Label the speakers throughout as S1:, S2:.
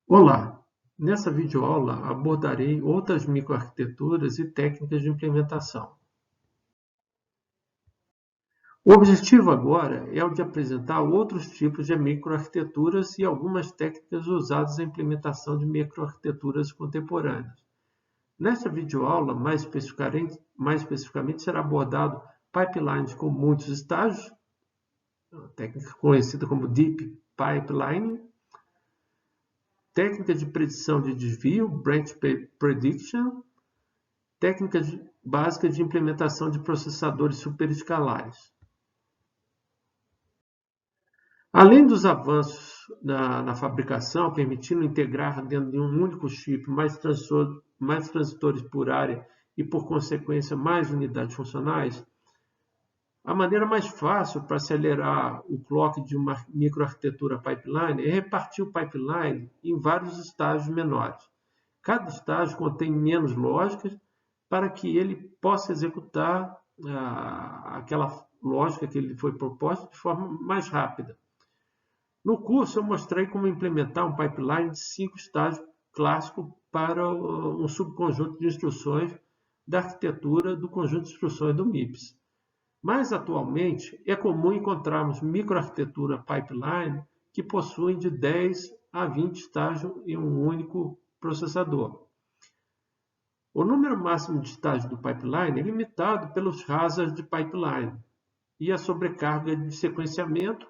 S1: Olá! Nessa videoaula abordarei outras microarquiteturas e técnicas de implementação. O objetivo agora é o de apresentar outros tipos de microarquiteturas e algumas técnicas usadas na implementação de microarquiteturas contemporâneas. Nesta videoaula, mais especificamente será abordado pipelines com muitos estágios, uma técnica conhecida como Deep Pipeline, técnica de predição de desvio, Branch Prediction, técnicas básicas de implementação de processadores superescalares. Além dos avanços na fabricação, permitindo integrar dentro de um único chip mais transitores por área e, por consequência, mais unidades funcionais, a maneira mais fácil para acelerar o clock de uma microarquitetura pipeline é repartir o pipeline em vários estágios menores. Cada estágio contém menos lógicas para que ele possa executar aquela lógica que ele foi proposta de forma mais rápida. No curso, eu mostrei como implementar um pipeline de 5 estágios clássico para um subconjunto de instruções da arquitetura do conjunto de instruções do MIPS. Mas, atualmente, é comum encontrarmos microarquitetura pipeline que possuem de 10 a 20 estágios em um único processador. O número máximo de estágios do pipeline é limitado pelos hazards de pipeline e a sobrecarga de sequenciamento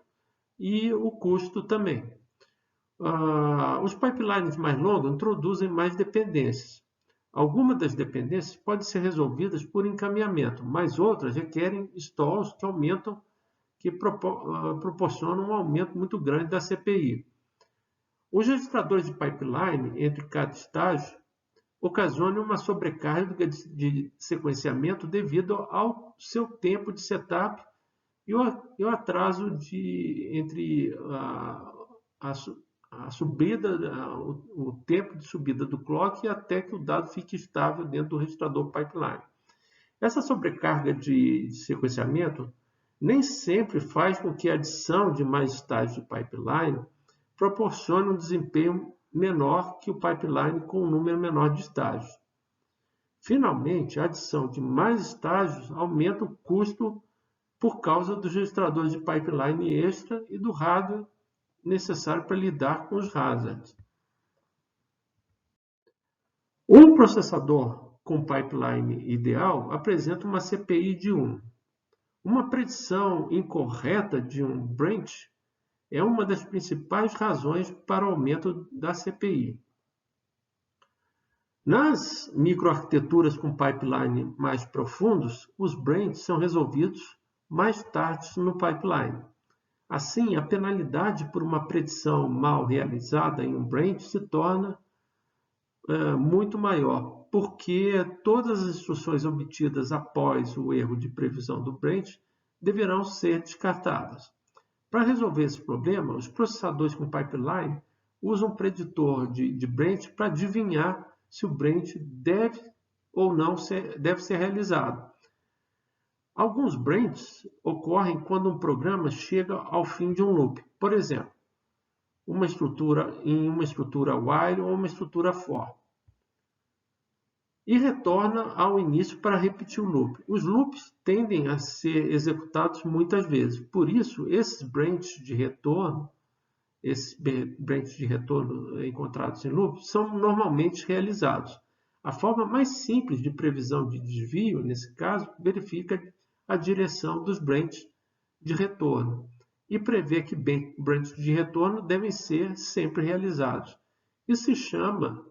S1: e o custo também. Os pipelines mais longos introduzem mais dependências. Algumas das dependências podem ser resolvidas por encaminhamento, mas outras requerem stalls que proporcionam um aumento muito grande da CPI. Os registradores de pipeline entre cada estágio ocasionam uma sobrecarga de sequenciamento devido ao seu tempo de setup e o atraso entre a subida, o tempo de subida do clock até que o dado fique estável dentro do registrador pipeline. Essa sobrecarga de sequenciamento nem sempre faz com que a adição de mais estágios de pipeline proporcione um desempenho menor que o pipeline com um número menor de estágios. Finalmente, a adição de mais estágios aumenta o custo por causa dos registradores de pipeline extra e do hardware necessário para lidar com os hazards. Um processador com pipeline ideal apresenta uma CPI de 1. Uma predição incorreta de um branch é uma das principais razões para o aumento da CPI. Nas microarquiteturas com pipeline mais profundos, os branches são resolvidos mais tarde no pipeline. Assim, a penalidade por uma predição mal realizada em um branch se torna muito maior, porque todas as instruções obtidas após o erro de previsão do branch deverão ser descartadas. Para resolver esse problema, os processadores com pipeline usam um preditor de branch para adivinhar se o branch deve ou não deve ser realizado. Alguns branches ocorrem quando um programa chega ao fim de um loop. Por exemplo, em uma estrutura while ou uma estrutura for. E retorna ao início para repetir o loop. Os loops tendem a ser executados muitas vezes. Por isso, esses branches de retorno encontrados em loop são normalmente realizados. A forma mais simples de previsão de desvio, nesse caso, verifica a direção dos branches de retorno e prevê que branches de retorno devem ser sempre realizados. Isso se chama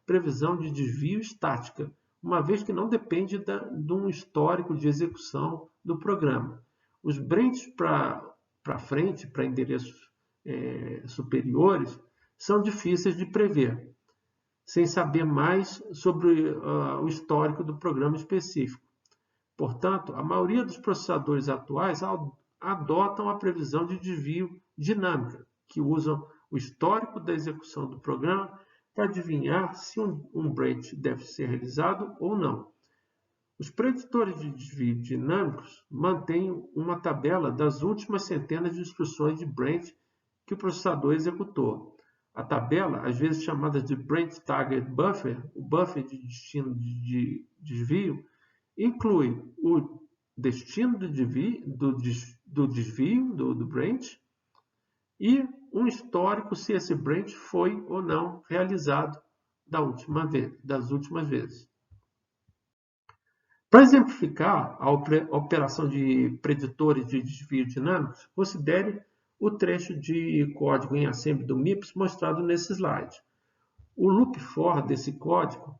S1: previsão de desvio estática, uma vez que não depende de um histórico de execução do programa. Os branches para frente, para endereços superiores, são difíceis de prever, sem saber mais sobre o histórico do programa específico. Portanto, a maioria dos processadores atuais adotam a previsão de desvio dinâmica, que usam o histórico da execução do programa para adivinhar se um branch deve ser realizado ou não. Os preditores de desvio dinâmicos mantêm uma tabela das últimas centenas de instruções de branch que o processador executou. A tabela, às vezes chamada de Branch Target Buffer, o buffer de destino de desvio, inclui o destino do desvio, do branch, e um histórico se esse branch foi ou não realizado das últimas vezes. Para exemplificar a operação de preditores de desvio dinâmicos, considere o trecho de código em assembly do MIPS mostrado nesse slide. O loop for desse código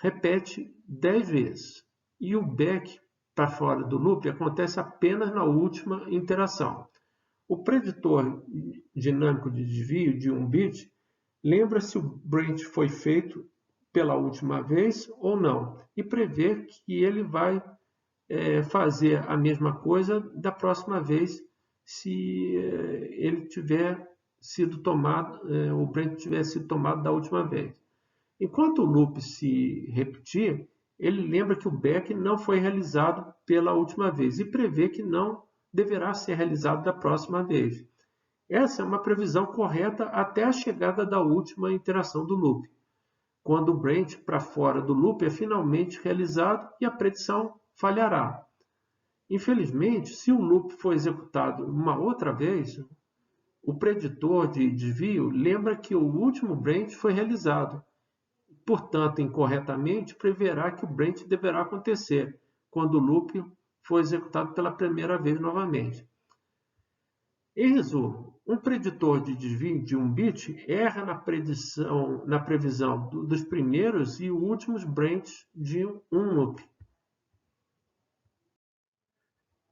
S1: repete 10 vezes e o back para fora do loop acontece apenas na última interação. O preditor dinâmico de desvio de 1 bit lembra se o branch foi feito pela última vez ou não e prevê que ele vai fazer a mesma coisa da próxima vez se ele tiver sido tomado, o branch tiver sido tomado da última vez. Enquanto o loop se repetir, ele lembra que o back não foi realizado pela última vez e prevê que não deverá ser realizado da próxima vez. Essa é uma previsão correta até a chegada da última interação do loop, quando o branch para fora do loop é finalmente realizado e a predição falhará. Infelizmente, se o loop for executado uma outra vez, o preditor de desvio lembra que o último branch foi realizado. Portanto, incorretamente, preverá que o branch deverá acontecer quando o loop for executado pela primeira vez novamente. Em resumo, um preditor de desvio de 1 bit erra na previsão dos primeiros e últimos branches de um loop.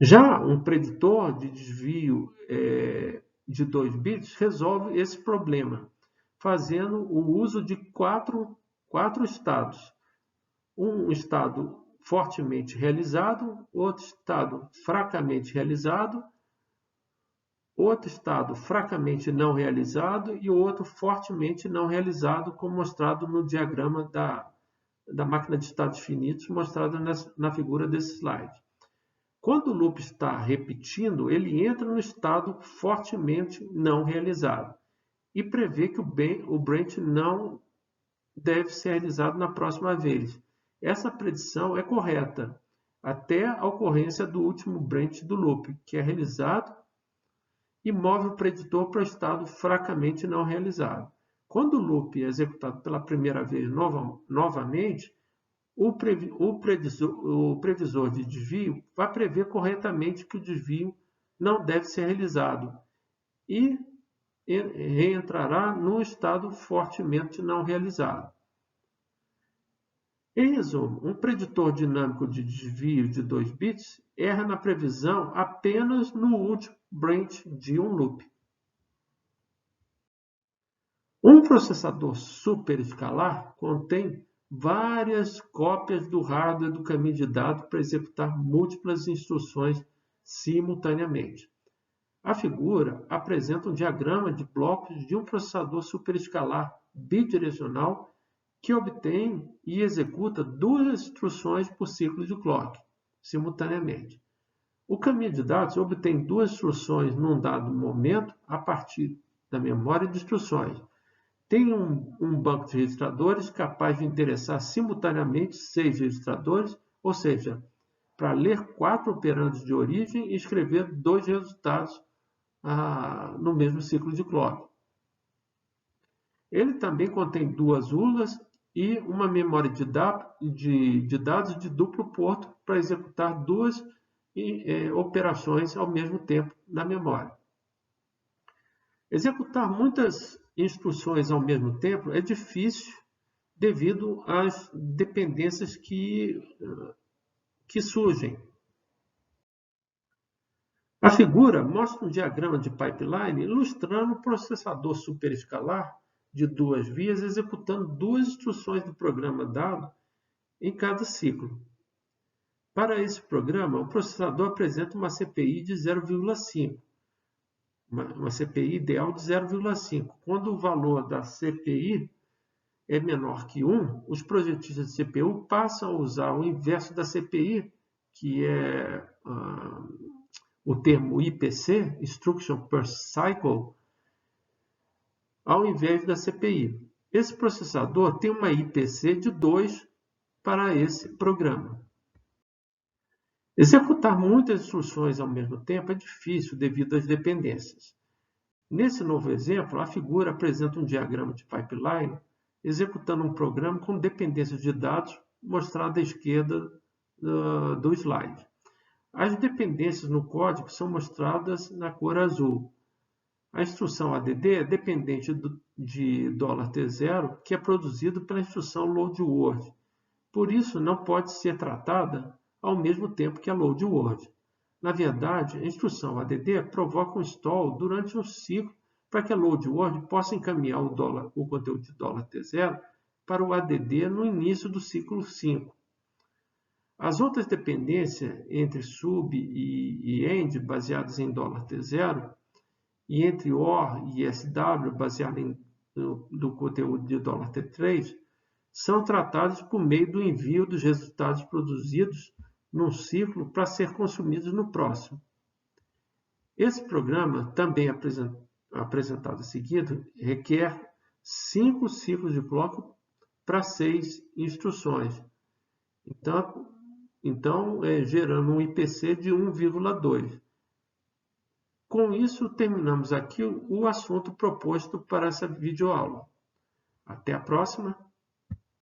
S1: Já um preditor de desvio de 2 bits resolve esse problema, fazendo o uso de quatro estados. Um estado fortemente realizado, outro estado fracamente realizado, outro estado fracamente não realizado e outro fortemente não realizado, como mostrado no diagrama da máquina de estados finitos, mostrado na figura desse slide. Quando o loop está repetindo, ele entra no estado fortemente não realizado e prevê que o branch não deve ser realizado na próxima vez. Essa predição é correta até a ocorrência do último branch do loop, que é realizado e move o preditor para o estado fracamente não realizado. Quando o loop é executado pela primeira vez novamente, o previsor de desvio vai prever corretamente que o desvio não deve ser realizado e reentrará no estado fortemente não realizado. Em resumo, um preditor dinâmico de desvio de 2 bits erra na previsão apenas no último branch de um loop. Um processador superescalar contém várias cópias do hardware do caminho de dados para executar múltiplas instruções simultaneamente. A figura apresenta um diagrama de blocos de um processador superescalar bidirecional que obtém e executa 2 instruções por ciclo de clock, simultaneamente. O caminho de dados obtém 2 instruções num dado momento a partir da memória de instruções. Tem um banco de registradores capaz de endereçar simultaneamente 6 registradores, ou seja, para ler 4 operandos de origem e escrever 2 resultados no mesmo ciclo de clock. Ele também contém 2 ULAs e uma memória de dados de duplo porto para executar 2 operações ao mesmo tempo na memória. Executar muitas instruções ao mesmo tempo é difícil devido às dependências que surgem. A figura mostra um diagrama de pipeline ilustrando um processador superescalar de 2 vias executando 2 instruções do programa dado em cada ciclo. Para esse programa, o processador apresenta uma CPI de 0,5, uma CPI ideal de 0,5. Quando o valor da CPI é menor que 1, os projetistas de CPU passam a usar o inverso da CPI, que é o termo IPC, Instruction Per Cycle, ao invés da CPI. Esse processador tem uma IPC de 2 para esse programa. Executar muitas instruções ao mesmo tempo é difícil devido às dependências. Nesse novo exemplo, a figura apresenta um diagrama de pipeline executando um programa com dependências de dados mostrado à esquerda do slide. As dependências no código são mostradas na cor azul. A instrução ADD é dependente de $T0, que é produzido pela instrução load_word. Por isso, não pode ser tratada ao mesmo tempo que a load_word. Na verdade, a instrução ADD provoca um stall durante um ciclo para que a load_word possa encaminhar o conteúdo de $T0 para o ADD no início do ciclo 5. As outras dependências entre sub e end, baseadas em $T0, e entre OR e SW, baseadas no conteúdo de $T3, são tratadas por meio do envio dos resultados produzidos num ciclo para ser consumidos no próximo. Esse programa, também apresentado a seguir, requer 5 ciclos de bloco para 6 instruções. Então, gerando um IPC de 1,2. Com isso, terminamos aqui o assunto proposto para essa videoaula. Até a próxima!